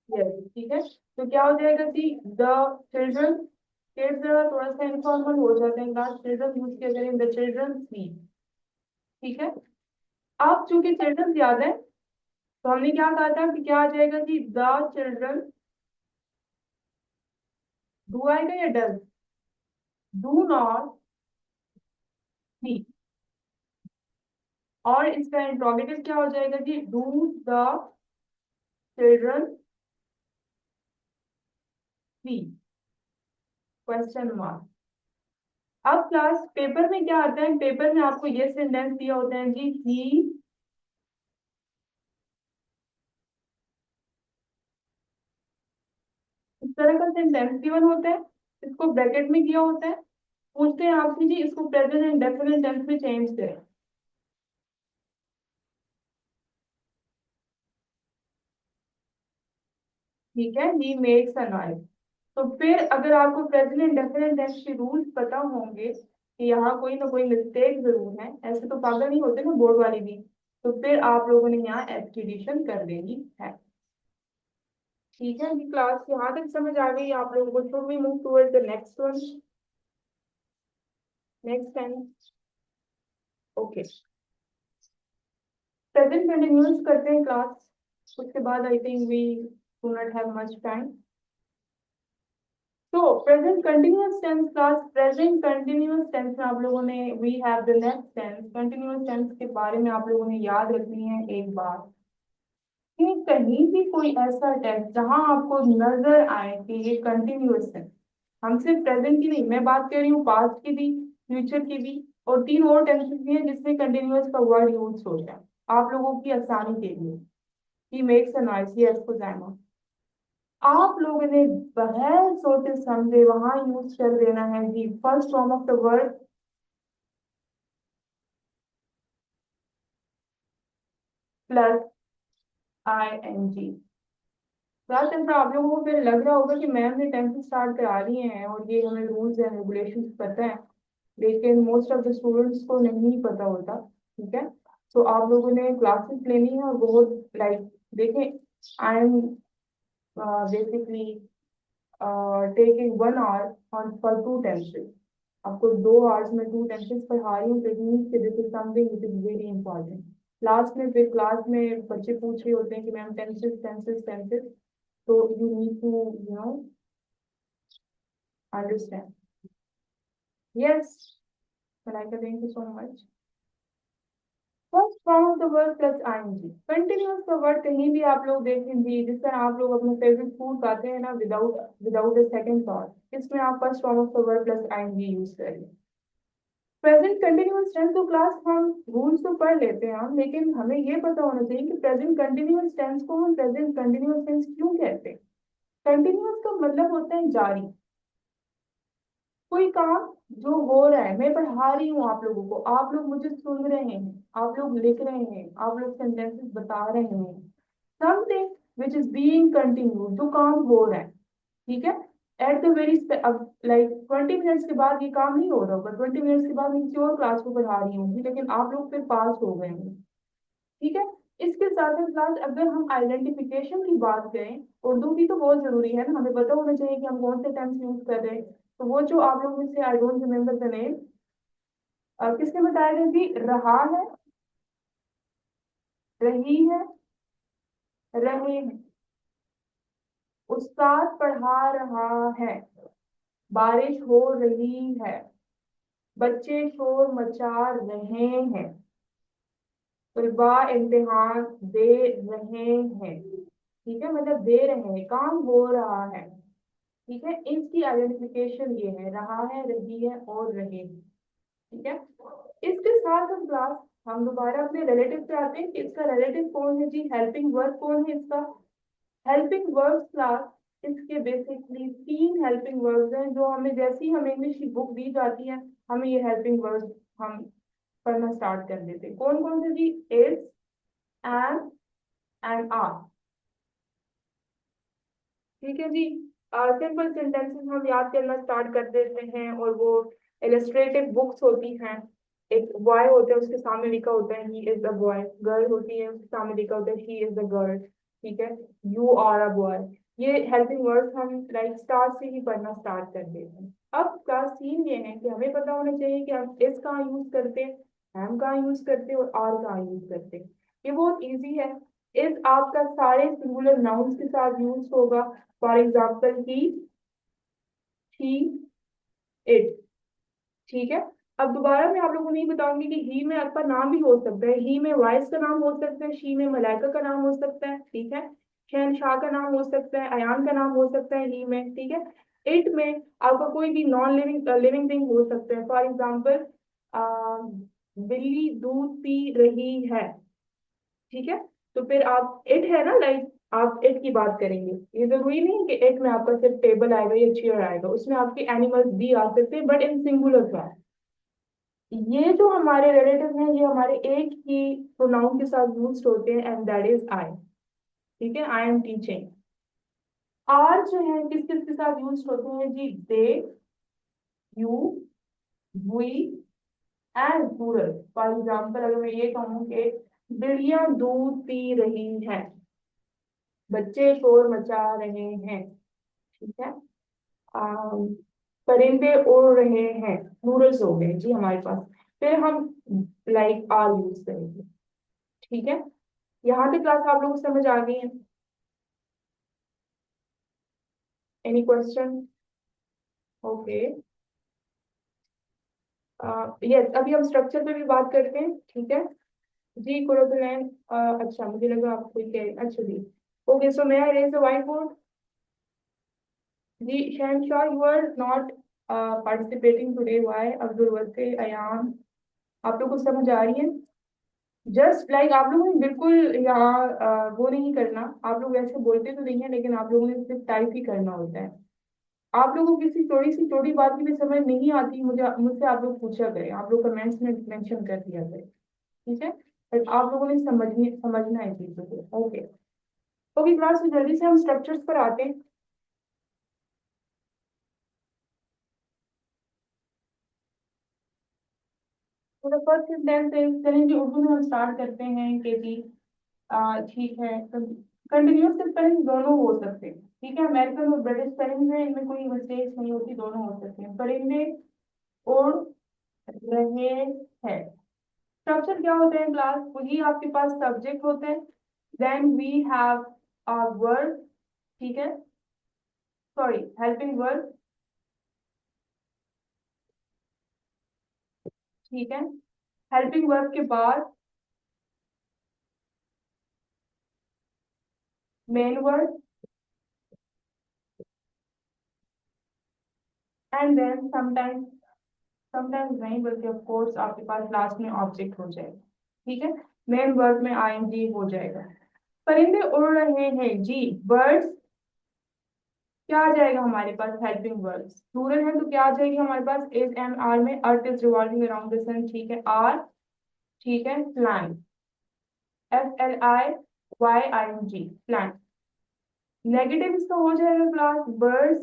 यस, ठीक है। तो क्या हो जाएगा जी, द चिल्ड्रन, किड्स थोड़ा सा इनफॉर्मल हो जाते हैं क्लास, चिल्ड्रन यूज किया करें, द चिल्ड्रन स्लीप, ठीक है। अब चूंकि चिल्ड्रन ज्यादा है, तो हमने क्या कहा था कि क्या आ जाएगा जी, द चिल्ड्रन, डू आएगा या डज, डू नॉट स्लीप। और इसका इंट्रोगेटिव क्या हो जाएगा जी, do the children sleep, question mark. अब क्लास पेपर में क्या आता है, पेपर में आपको ये सेंटेंस दिया होता है जी, ही, इस तरह का सेंटेंस गिवन होता है, इसको ब्रैकेट में दिया होता है, पूछते हैं आपसे जी इसको प्रेजेंट एंड डेफिनेट टेंस में चेंज करें, ठीक है। ही मेक्स अ नॉइज, तो फिर अगर आपको प्रेजेंट इंडेफिनिट टेंस के रूल्स पता होंगे कि यहाँ कोई ना कोई मिस्टेक जरूर है, ऐसे तो पागल नहीं होते ना बोर्ड वाले भी, तो फिर आप लोगों ने यहाँ एस्टिडेशन कर देनी है। ठीक है, ये क्लास यहाँ तक समझ आ गई आप लोगों को? Should we move towards the next one, next time? Okay, present continuous करते हैं क्लास, उसके बाद I think we do not have much time. तो present continuous tense class, present continuous tense में आप लोगों ने we have the next tense, continuous tense के बारे में आप लोगों ने याद रखनी है एक बात कि कहीं भी कोई ऐसा टेंस जहां आपको नजर आए कि ये कंटिन्यूअस है, हम सिर्फ प्रेजेंट की नहीं, मैं बात कर रही हूँ पास्ट की भी, फ्यूचर की भी, और तीन और टेंसेस भी हैं जिसमें कंटिन्यूअस का वर्ड यूज होता है आप लोगों की आसानी के लिए। He makes a noise, yes for, आप लोगों ने बगैर सोचे समझे वहां यूज कर देना है जी first form of the word plus I N G. Class tenth आप लोगों को फिर लग रहा होगा कि मैम ने टेंथ स्टार्ट करा रही हैं और ये हमें रूल्स एंड रेगुलेशंस पता है, लेकिन मोस्ट ऑफ द स्टूडेंट्स को नहीं पता होता। ठीक है, तो आप लोगों ने क्लासेस लेनी है और बहुत लाइक, देखें, I am basically taking 1 hour on for 2 tenses, आपको 2 hours में 2 tenses पढ़ा रही हूँ, तो this is something which is very important. Last में फिर क्लास में बच्चे पूछ रहे होते हैं कि मैम टेंसेस टेंसेस टेंसेस, तो you need to understand. Yes Malaika, thank you so much. First form of the word plus ING, continuous का वर्ड कहीं भी आप लोग देखें जी, जिस तरह आप लोग अपने फेवरेट फूड खाते हैं ना without without a second thought, इसमें आप first form of the word plus ING use करें। प्रेजेंट कंटिन्यूअस टेंस तो क्लास हम रूल्स तो पढ़ लेते हैं हम, लेकिन हमें ये पता होना चाहिए कि प्रेजेंट कंटिन्यूअस टेंस को हम प्रेजेंट कंटिन्यूअस टेंस क्यों कहते हैं। कंटिन्यूअस का मतलब होता है जारी, कोई काम जो हो रहा है, मैं पढ़ा रही हूँ आप लोगों को, आप लोग मुझे सुन रहे हैं, आप लोग लिख रहे हैं, आप लोग सेंटेंसेस बता रहे हैं, something which is being continue, जो काम हो रहा है। ठीक है, एट द वेरी, अब लाइक 20 मिनट्स के बाद ये काम नहीं हो रहा होगा, 20 मिनट्स के बाद मैं किसी और क्लास को पढ़ा रही होंगी, लेकिन आप लोग फिर पास हो गए होंगे। ठीक है, इसके साथ साथ अगर हम आइडेंटिफिकेशन की बात करें, उर्दू की तो बहुत जरूरी है ना, हमें पता होना चाहिए कि हम कौन से टेंस यूज कर रहे हैं। तो वो जो आप लोग में से I don't remember the name, किसने बताया था जी, रहा है, रही है, रहे हैं, उस्ताद पढ़ा रहा है, बारिश हो रही है, बच्चे शोर मचा रहे हैं, तलबा इम्तिहान दे रहे हैं। ठीक है, मतलब दे रहे हैं, काम हो रहा है। ठीक है, इसकी आइडेंटिफिकेशन ये है, रहा है, रही है और रहे हैं। ठीक है, इसके साथ हम क्लास, हम दोबारा अपने रिलेटिव पे आते हैं कि इसका रिलेटिव कौन है जी, हेल्पिंग वर्ब कौन है इसका। हेल्पिंग वर्ब्स क्लास, इसके बेसिकली 3 हेल्पिंग वर्ब्स हैं जो हमें जैसे ही हमें इंग्लिश की बुक दी जाती है, हमें ये हेल्पिंग वर्ब्स हम पढ़ना स्टार्ट कर देते हैं। कौन कौन से जी, इज, एम एंड आर। ठीक है जी, सिंपल सेंटेंसेस हम याद करना स्टार्ट कर देते हैं, और वो इलस्ट्रेटिव बुक्स होती हैं, एक बॉय होता है उसके सामने लिखा होता है he is a boy, girl होती है उसके सामने लिखा होता है शी इज अ गर्ल। ठीक है, यू आर अ बॉय। ये हेल्पिंग वर्ड्स हम लाइक स्टार्ट से ही पढ़ना स्टार्ट कर देते हैं। अब क्लास 3 ये है कि हमें पता होना चाहिए कि हम इस कहाँ यूज करते हैं, एम कहाँ यूज करते हैं और आर कहाँ यूज करते हैं। ये बहुत इजी है। इस आपका सारे सिंगुलर नाउन्स के साथ यूज होगा, for example he, she, it. ठीक है, अब दोबारा मैं आप लोगों को नहीं बताऊंगी कि ही में आपका नाम भी हो सकता है, ही में वाइस का नाम हो सकता है, शी में मलाइका का नाम हो सकता है। ठीक है, शहनशाह का नाम हो सकता है, अयान का नाम हो सकता है ही में। ठीक है, इट में आपका कोई भी नॉन लिविंग लिविंग थिंग हो सकता है, फॉर एग्जाम्पल बिल्ली दूध पी रही है। ठीक है, तो फिर आप इट है ना, लाइक आप इट की बात करेंगे, ये जरूरी नहीं है कि इट में आपका सिर्फ टेबल आएगा या चेयर आएगा, उसमें आपके एनिमल्स भी आ सकते हैं बट इन सिंगुलर फॉर्म। ये जो हमारे रिलेटिव हैं ये हमारे एक ही प्रोनाउन के साथ यूज होते हैं, एंड दैट इज आई। ठीक है, आई एम टीचिंग। आर जो है किस किस के साथ यूज होते हैं जी? They, you, we and plural. For example अगर मैं ये कहूँ कि बिल्लियां दूध पी रही हैं, बच्चे शोर मचा रहे हैं, ठीक है। अम, परिंदे उड़ रहे हैं, प्लूरल्स हो गए जी हमारे पास। फिर हम लाइक आर यूज करेंगे, ठीक है। यहाँ तक क्लास आप लोग को समझ आ गई है? Any question? ओके। यस, अभी हम स्ट्रक्चर पे भी बात करते हैं, ठीक है जी। कुरकुलैन, अच्छा मुझे लगा आप कोई कह, अच्छा जी। Okay, so may I raise the white board? जी Shahanshah, you are not participating today, why? Abdul Wase, Ayan, आप लोग को समझ आ रही है? जस्ट लाइक आप लोगों ने बिल्कुल यहाँ वो नहीं करना। आप लोग वैसे बोलते तो नहीं है, लेकिन आप लोगों ने सिर्फ टाइप ही करना होता है। आप लोगों को किसी थोड़ी सी थोड़ी बात की भी समझ नहीं आती, मुझसे आप लोग पूछा करें, आप लोग कमेंट्स में मेंशन कर दिया करें, ठीक है। पर आप लोगों ने समझना है चीजों को। ओके। ओके क्लास, तो जल्दी से हम स्ट्रक्चर्स पर आते हैं। तो फर्स्ट सेंटेंस चलें जी, उर्दू में हम स्टार्ट करते हैं कि जी ठीक है। कंटिन्यूस स्पेलिंग दोनों हो सकते हैं, ठीक है। अमेरिकन और ब्रिटिश स्पेलिंग है, इनमें कोई मिस्टेक्स नहीं होती, दोनों हो सकते हैं। परिंदे उड़ रहे हैं। स्ट्रक्चर क्या होते हैं क्लास? वही आपके पास सब्जेक्ट होते हैं, then we have a verb, ठीक है, सॉरी हेल्पिंग वर्ब, ठीक है। हेल्पिंग वर्ब के बाद main verb, and then sometimes, sometimes नहीं बल्कि ऑफ कोर्स आपके पास लास्ट में ऑब्जेक्ट हो जाएगा, ठीक है। मेन वर्ब में आईएनजी हो जाएगा। परिंदे उड़ रहे हैं जी, बर्ड्स, क्या आ जाएगा हमारे पास? हेल्पिंग वर्ब्स प्लूरल है तो क्या आ जाएगी हमारे पास? इज एंड आर में, earth is revolving around the sun, ठीक है, आर, ठीक है। Flying, FLIYING, flying. नेगेटिव इसका हो जाएगा class, birds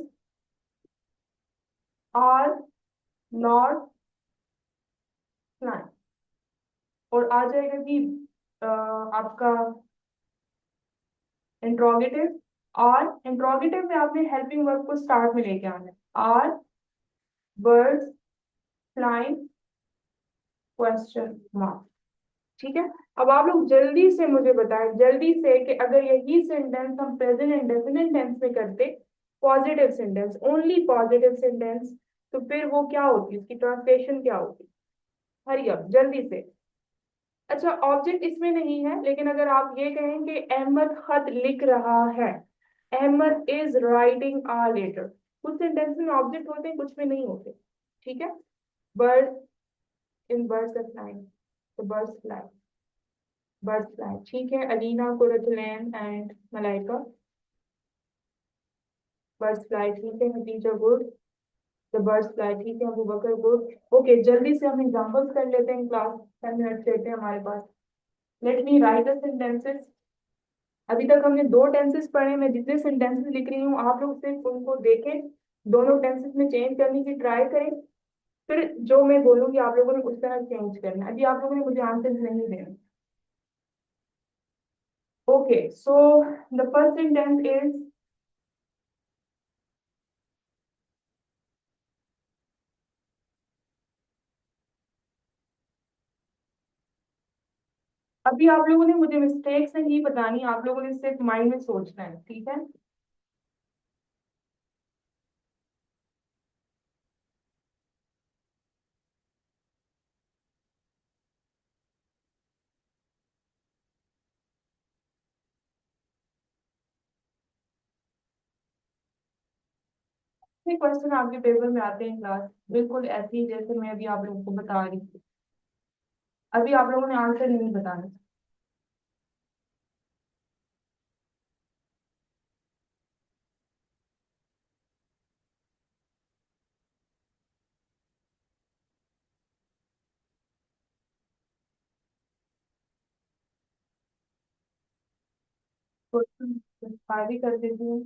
are not flying. और आ जाएगा कि आपका इंट्रोगेटिव। और इंट्रोगेटिव में आपने हेल्पिंग वर्ब को स्टार्ट में लेके आना है, are birds flying question mark, ठीक है। अब आप लोग जल्दी से मुझे बताएं, जल्दी से, कि अगर यही सेंटेंस हम प्रेजेंट इंडेफिनिट टेंस में करते, positive sentence, only positive sentence, तो फिर वो क्या होती, उसकी ट्रांसलेशन क्या होती? हरी अप जल्दी से। अच्छा, ऑब्जेक्ट इसमें नहीं है, लेकिन अगर आप ये कहें कि अहमद खत लिख रहा है, Ahmad is writing a letter, कुछ सेंटेंस में ऑब्जेक्ट होते हैं, कुछ में नहीं होते, ठीक है। Bird, in birds of flying, तो बर्ड्स फ्लाई, बर्ड्स फ्लाई, ठीक है। Alina, Qurratulain and Malaika, birds fly, ठीक है। Khadija, good, the birds fly, ठीक है। अबू बकर, गुड। ओके, जल्दी से हम एग्जांपल्स कर लेते हैं क्लास, 10 मिनट्स लेते हैं हमारे पास। Let me write the sentences. अभी तक हमने दो टेंसेस पढ़े, मैं जितने सेंटेंसेस लिख रही हूँ आप लोग सिर्फ उनको देखें, दोनों टेंसेस में चेंज करने की ट्राई करें, फिर जो मैं बोलूंगी आप लोगों ने उस तरह चेंज करना है। अभी आप लोगों ने मुझे आंसर नहीं देना। Okay, so the first sentence is, अभी आप लोगों ने मुझे मिस्टेक्स नहीं बतानी, आप लोगों ने सिर्फ माइंड में सोचना है, ठीक है। ये क्वेश्चन आपके पेपर में आते हैं क्लास, बिल्कुल ऐसे ही जैसे मैं अभी आप लोगों को बता रही थी। अभी आप लोगों ने आंसर नहीं बताना। क्वेश्चन भी कर देती हूँ।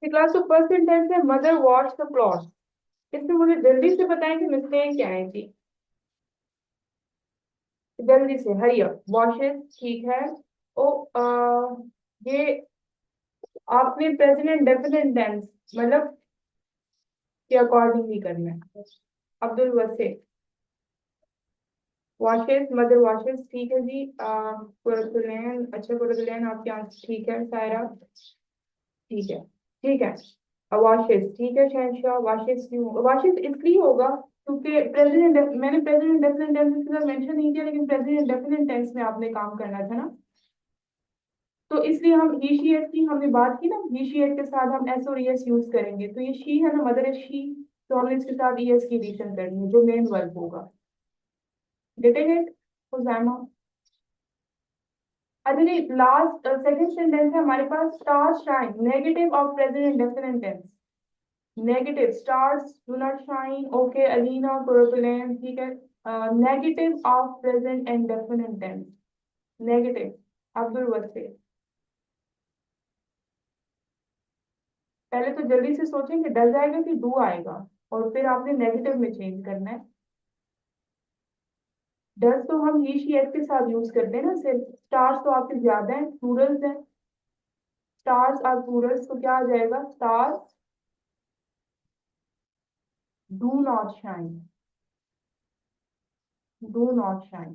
क्लास, तो फर्स्ट सेंटेंस है मदर वॉश द क्लॉथ। इसमें मुझे जल्दी से बताएं कि मिस्टेक क्या है जी। जल्दी से, हरी अप। वॉशेस ठीक है। ओ ये आपने प्रेजेंट डेफिनेट टेंस मतलब के अकॉर्डिंग ही करना है। अब्दुल वसे, वॉशेस, मदर वॉशेस ठीक है जी। कुरतुलैन, अच्छा कुरतुलैन आपके आंसर ठीक है। सायरा ठीक है, ठीक है। वाशिश ठीक है। शहनशाह, वाशिश क्यों होगा? वाशिश इसलिए होगा क्योंकि प्रेजेंट, मैंने प्रेजेंट डेफिनेट टेंस के साथ मेंशन नहीं किया, लेकिन प्रेजेंट डेफिनेट टेंस में आपने काम करना था ना, तो इसलिए हम ही शी एट की हमने बात की ना, ही शी एट के साथ हम एस और एस यूज करेंगे। तो ये शी है ना, मदर इज शी, तो हमने इसके साथ एस की एडिशन करनी है जो मेन वर्ब होगा। Getting it Huzaima? अच्छा जी, लास्ट सेकंड सेंटेंस है हमारे पास, star shine, negative of present indefinite tense. Negative, stars do not shine. Okay Alina कुरकुलेन ठीक है। Negative of present indefinite tense, negative. Abdul Wase, पहले तो जल्दी से सोचें कि डज आएगा कि डू आएगा, और फिर आपने नेगेटिव में चेंज करना है। डज तो हम ही शी एट के साथ यूज करते हैं ना सिर्फ। स्टार्स तो आपके ज्यादा हैं, प्लूरल्स हैं। स्टार्स और प्लूरल्स, तो क्या आ जाएगा? Stars do not shine, do not shine.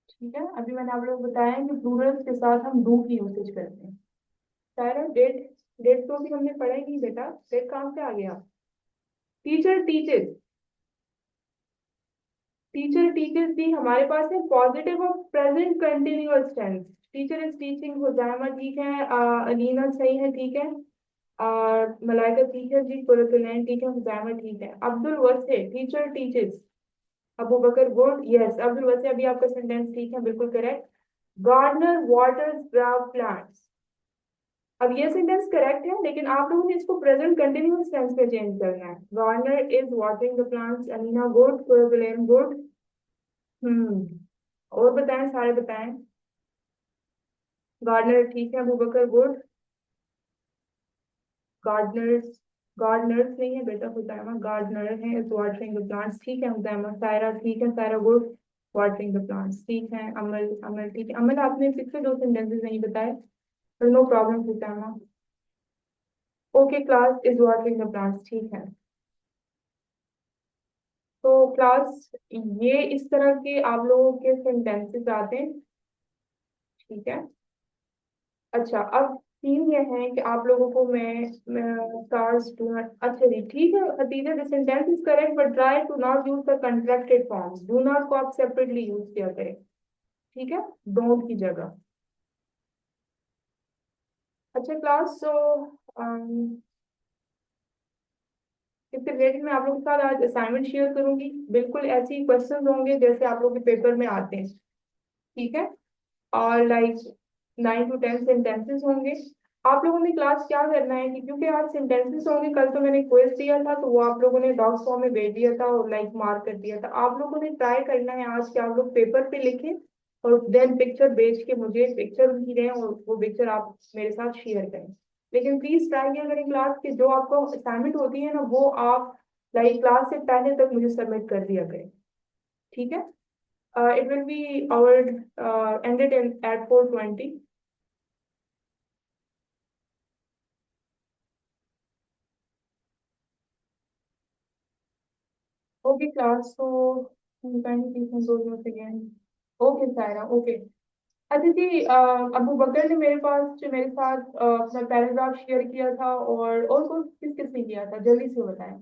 ठीक है, अभी मैंने आप लोग को बताया कि प्लूरल्स के साथ हम डू की यूसेज करते हैं। सारा डेट, डेट तो भी हमने पढ़ा ही नहीं बेटा, डेट कहाँ से आ गया? टीचर टीचर्स, टीचर टीचर्स भी हमारे पास है पॉजिटिव और present continuous tense. Teacher is teaching, Huzaima ठीक है। अलीना सही है ठीक है। मलाइका ठीक है जी। कुरतुलैन ठीक है। हुजैमा ठीक है। अब्दुल वसे, teacher teachers. Abu Bakar good, yes. Abdul वसे, अभी आपका सेंटेंस ठीक है, बिल्कुल करेक्ट। Gardener waters plants. अब ये सेंटेंस करेक्ट है, लेकिन आप लोगों ने इसको प्रेजेंट कंटिन्यूअस टेंस में चेंज करना है। Gardener is watering the plants. Alina good, Qurratulain good. और बताएं, सारे बताएं। गार्डनर ठीक है। Abu Bakar good. Gardeners, gardeners नहीं है बेटा, हुजैमा गार्डनर है, इज वाटरिंग द प्लांट्स ठीक है। हुजैमा, सायरा ठीक है। Saira good, watering the plants ठीक है। अमल, अमल ठीक है। अमल आपने फिर से दो सेंटेंसेस नहीं बताए, पर no problem Huzaima. Okay, class is watering the plants ठीक है। तो क्लास, ये इस तरह के आप लोगों के सेंटेंसेस आते हैं। ठीक है। अच्छा, अब सीन ये है कि आप लोगों को मैं स्टार्स डू नॉट, अच्छा जी ठीक है Hatija, this sentence is correct but try to not use the contracted forms. Do not को आप सेपरेटली यूज किया करें, ठीक है, डोंट की जगह। अच्छा क्लास, सो इससे रिलेटेड मैं आप लोगों के साथ आज असाइनमेंट शेयर करूंगी। बिल्कुल ऐसे ही क्वेश्चंस होंगे जैसे आप लोगों के पेपर में आते हैं, ठीक है। और लाइक 9 to 10 सेंटेंसेस होंगे। आप लोगों ने क्लास क्या करना है कि क्योंकि आज सेंटेंसेस होंगे, कल तो मैंने क्विज दिया था तो वो आप लोगों ने डॉक्स फॉर्म में भेज दिया था और लाइक मार्क कर दिया था। आप लोगों ने ट्राई करना है आज कि आप लोग पेपर पे लिखें और देन पिक्चर भेज के मुझे पिक्चर भी दें और वो पिक्चर आप मेरे साथ शेयर करें। लेकिन प्लीज ट्राई किया करें क्लास के जो आपको असाइनमेंट होती है ना, वो आप लाइक क्लास से पहले तक मुझे सबमिट कर दिया करें, ठीक है। It will be our ended in at 4:20. Okay, class. So kindly please consult once again. Okay, Saira. Okay. अच्छा जी, अबू बकर ने मेरे पास जो मेरे साथ अपना पैराग्राफ शेयर किया था, और कौन किस किस ने किया था, जल्दी से बताएं,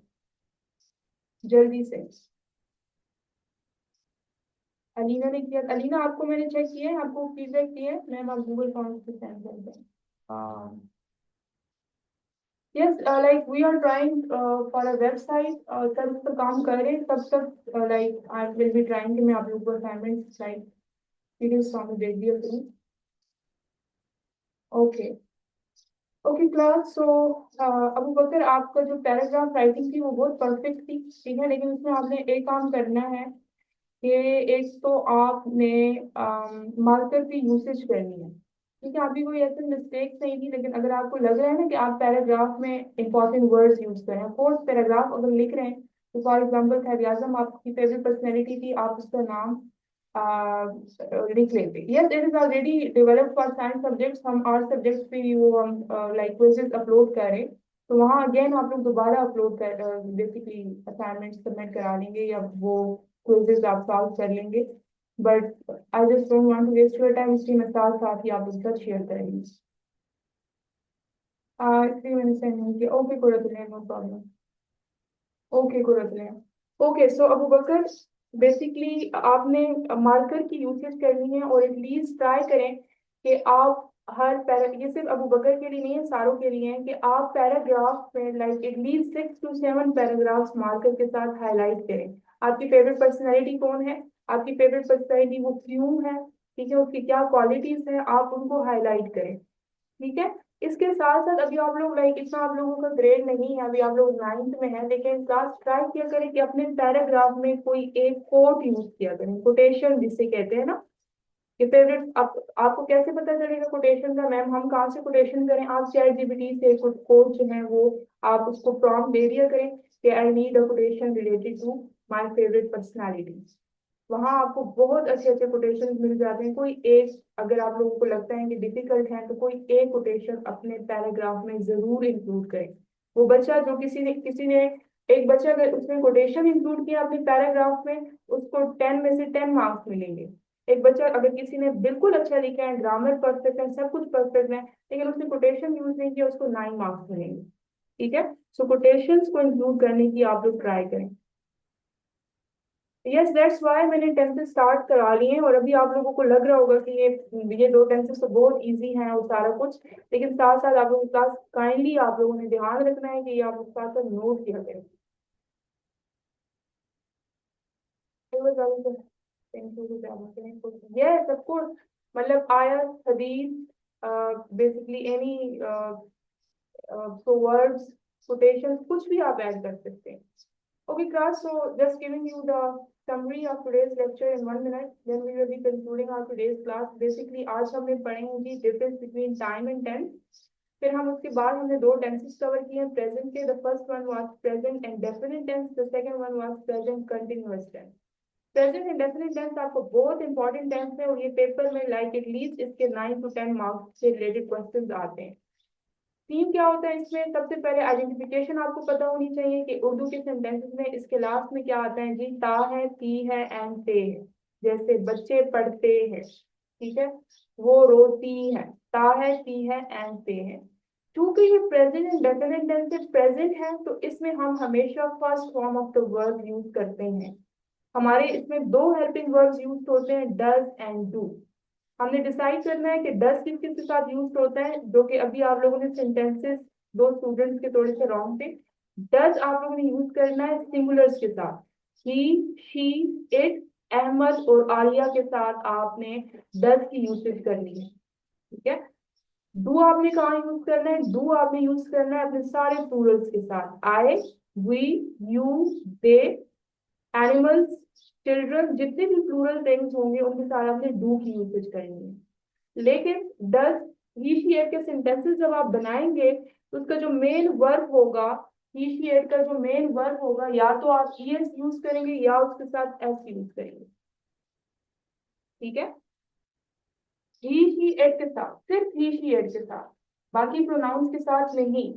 जल्दी से। अलीना ने किया। अलीना आपको मैंने चेक किया है, आपको फीडबैक दिया है, मैम आप गूगल फॉर्म से सेंड कर दें। Yes, like we are trying for a website, तब उस पर काम कर रहे हैं, तब तक like I will be trying कि मैं आप लोगों को असाइनमेंट लाइक पीडीएफ फॉर्म में भेज दिया करूँ। ओके, ओके क्लास, सो अबू बकर आपका जो पैराग्राफ राइटिंग थी वो बहुत परफेक्ट थी, ठीक है, लेकिन उसमें आपने एक काम करना है कि एक तो आपने मार्कर की यूसेज करनी है। ठीक है, आपकी कोई ऐसे मिस्टेक्स नहीं थी, लेकिन अगर आपको लग रहा है ना कि आप पैराग्राफ में इंपॉर्टेंट वर्ड्स यूज करें, फोर्थ पैराग्राफ अगर लिख रहे हैं, तो फॉर एग्जाम्पल खैर आजम आपकी फेवरेट पर्सनैलिटी थी, आप उसका नाम लिख लेते। Yes, it is already developed for science subjects, हम आर्ट सब्जेक्ट्स पे भी वो हम लाइक क्विजेस अपलोड कर रहे हैं, तो वहाँ अगेन आप लोग दोबारा अपलोड कर बेसिकली असाइनमेंट सबमिट करा लेंगे, या वो क्विजेस आप सॉल्व कर लेंगे। But I just don't want to waste your time, इसलिए मैं साथ साथ ही आप लोग साथ शेयर करेंगे। 3 मिनट से नहीं किया, ओके कोई बात नहीं, नो प्रॉब्लम, ओके कोई बात नहीं। ओके, सो अबू बकर, बेसिकली आपने मार्कर की यूसेज करनी है, और एटलीस्ट ट्राई करें कि आप हर पैरा, ये सिर्फ अबू बकर के लिए नहीं है, सारों के लिए है, कि आप पैराग्राफ में like at least 6 to 7 paragraphs marker के साथ हाईलाइट करें। आपकी फेवरेट पर्सनैलिटी कौन है, आपकी फेवरेट पर्सनैलिटी वो क्यों है, ठीक है, उसकी क्या क्वालिटीज है, आप उनको हाईलाइट करें। ठीक है, इसके साथ साथ अभी आप लोग लाइक इतना आप लोगों का ग्रेड नहीं है, अभी आप लोग 9th में है, लेकिन क्लास ट्राई किया करें कि अपने पैराग्राफ में कोई एक कोट यूज किया करें, कोटेशन जिसे कहते हैं ना, कि फेवरेट आपको कैसे पता चलेगा कोटेशन का, मैम हम कहाँ से कोटेशन करें, आप चैट जीपीटी से कुछ कोड जो है वो आप उसको प्रॉम्प्ट दे दिया करें कि I need a quotation related to my favourite personality, वहां आपको बहुत अच्छे अच्छे कोटेशन मिल जाते हैं। कोई एक, अगर आप लोगों को लगता है कि डिफिकल्ट है, तो कोई एक कोटेशन अपने पैराग्राफ में जरूर इंक्लूड करें। वो बच्चा जो किसी ने एक बच्चा अगर उसने कोटेशन इंक्लूड किया अपने पैराग्राफ में, उसको 10 में से 10 मार्क्स मिलेंगे। एक बच्चा अगर किसी ने बिल्कुल अच्छा लिखा है, ग्रामर परफेक्ट है, सब कुछ परफेक्ट है, लेकिन उसने कोटेशन यूज नहीं किया, उसको 9 मार्क्स मिलेंगे। ठीक है, सो कोटेशंस को इंक्लूड करने की आप लोग ट्राई करें। यस, दैट्स वाई मैंने टेंसेस स्टार्ट करा लिए हैं, और अभी आप लोगों को लग रहा होगा कि ये दो टेंसेस तो बहुत इजी हैं और सारा कुछ, लेकिन साथ साथ आप लोगों के पास काइंडली आप लोगों ने ध्यान रखना है कि ये आप लोग साथ साथ नोट किया करें। यस ऑफ कोर्स, मतलब आयत, हदीस, बेसिकली एनी वर्ड्स, quotations, कुछ भी आप ऐड कर सकते हैं। Okay, class, so just giving you the summary of today's lecture in 1 minute, then we will be concluding our today's class. Basically, आज हमने पढ़ेंगे difference between time and tense। फिर हम उसके बाद हमने दो tenses cover किए हैं present के। The first one was present and definite tense, the second one was present continuous tense। Present indefinite tense आपको बहुत इंपॉर्टेंट टेंस है, और ये पेपर में लाइक एटलीस्ट इसके 9 to 10 मार्क्स से रिलेटेड क्वेश्चंस आते हैं। थीम क्या होता है इसमें, सबसे पहले आइडेंटिफिकेशन आपको पता होनी चाहिए कि उर्दू के सेंटेंसेस में इसके लास्ट में क्या आता है जी, ता है, ती है, एंड ते है। जैसे बच्चे पढ़ते हैं, ठीक है, वो रोती है, ता है, ती है, एंड ते है। क्योंकि ये प्रेजेंट एंड डेफिनेट टेंस से प्रेजेंट है, तो इसमें हम हमेशा first form of the verb use करते हैं। हमारे इसमें दो हेल्पिंग वर्ब्स यूज होते हैं, डज एंड डू। हमने डिसाइड करना है कि 10 किस किस के साथ यूज होता है, जो कि अभी आप लोगों ने सेंटेंसेस, दो स्टूडेंट्स के थोड़े से रॉन्ग थे। डज आप लोगों ने यूज करना है सिंगुलर्स के साथ, ही, शी, इट, अहमद और आलिया के साथ आपने डज की यूसेज करनी है। ठीक है, डू आपने कहाँ यूज करना है, डू आपने यूज करना है अपने सारे प्लूरल्स के साथ, I, we, you, they, animals, children, जितने भी प्लूरल थिंग्स होंगे उनके साथ आपने डू की यूसेज करनी है। लेकिन डज, ही, शी, इट के सेंटेंसेस जब आप बनाएंगे, तो उसका जो मेन वर्ब होगा, ही, शी, इट का जो मेन वर्ब होगा, या तो आप ईएस यूज करेंगे या उसके साथ एस यूज करेंगे। ठीक है, ही, शी, इट के साथ, सिर्फ ही, शी, इट के साथ, बाकी प्रोनाउंस के साथ नहीं।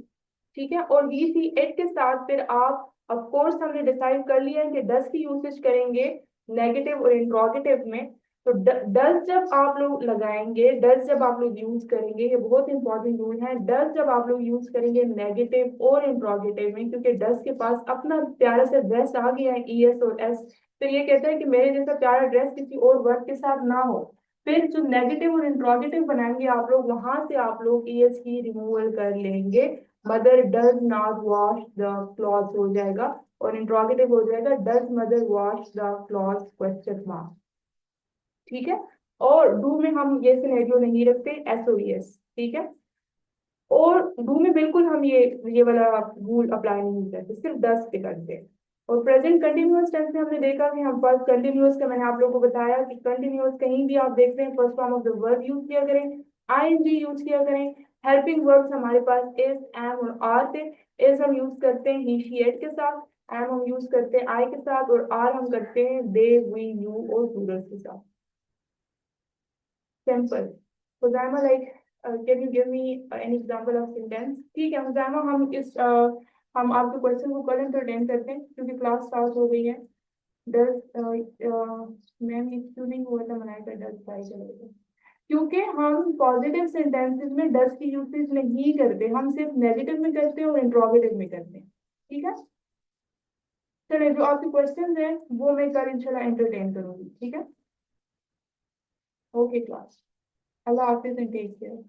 ठीक है, और ही, शी, इट के साथ फिर आप, ऑफ कोर्स हमने डिसाइड कर लिया है कि डस की यूसेज करेंगे नेगेटिव और इंट्रोगेटिव में। तो डस जब आप लोग लगाएंगे, डस जब आप लोग यूज करेंगे, ये बहुत इंपॉर्टेंट रूल है, डस जब आप लोग यूज करेंगे नेगेटिव और इंट्रोगेटिव में, क्योंकि डस के पास अपना प्यारा सा ड्रेस आ गया है, ईएस और एस, फिर ये कहता है कि मेरे जैसा प्यारा ड्रेस किसी और वर्ड के साथ ना हो। फिर जो नेगेटिव और इंट्रोगेटिव बनाएंगे आप लोग, वहां से आप लोग ईएस की रिमूवल कर लेंगे। Mother does not wash the cloth हो जाएगा, और इंट्रोगेटिव हो जाएगा does mother wash the cloth, question mark. ठीक है, और डू में हम ये सिनेरियो नहीं रखते, एसओएस। ठीक है, और डू में बिल्कुल हम ये वाला रूल अप्लाई नहीं करते, सिर्फ 10 पे करते हैं। और प्रेजेंट कंटिन्यूअस टेंस में हमने देखा कि हम फर्स्ट कंटिन्यूअस का, मैंने आप लोगों को बताया कि कंटिन्यूअस कहीं भी आप देख रहे हैं first form of the verb use किया करें। आईएनजी यूज किया करें। हेल्पिंग वर्ब्स हमारे पास इज, एम और आर थे। इज हम यूज करते हैं ही शी इट के साथ, एम हम यूज करते हैं आई के साथ, और आर हम करते हैं दे वी यू और प्लूरल के साथ। Simple. Huzaima like can you give me an example of sentence? ठीक है हुजैमा, हम आपके क्वेश्चन को कल एंटरटेन करते हैं क्योंकि क्लास स्टार्ट हो गई है। डस मैम ये क्यों नहीं हुआ था मनाया का डस ट्राई करेगा? क्योंकि हम पॉजिटिव सेंटेंसेस में डस की यूसेज नहीं करते, हम सिर्फ नेगेटिव में करते हैं और इंट्रोगेटिव में करते हैं। ठीक है, चलिए जो आपके क्वेश्चन हैं वो मैं कल इंशाल्लाह एंटरटेन करूंगी। ठीक है, ओके क्लास, अल्लाह हाफिज एंड टेक केयर।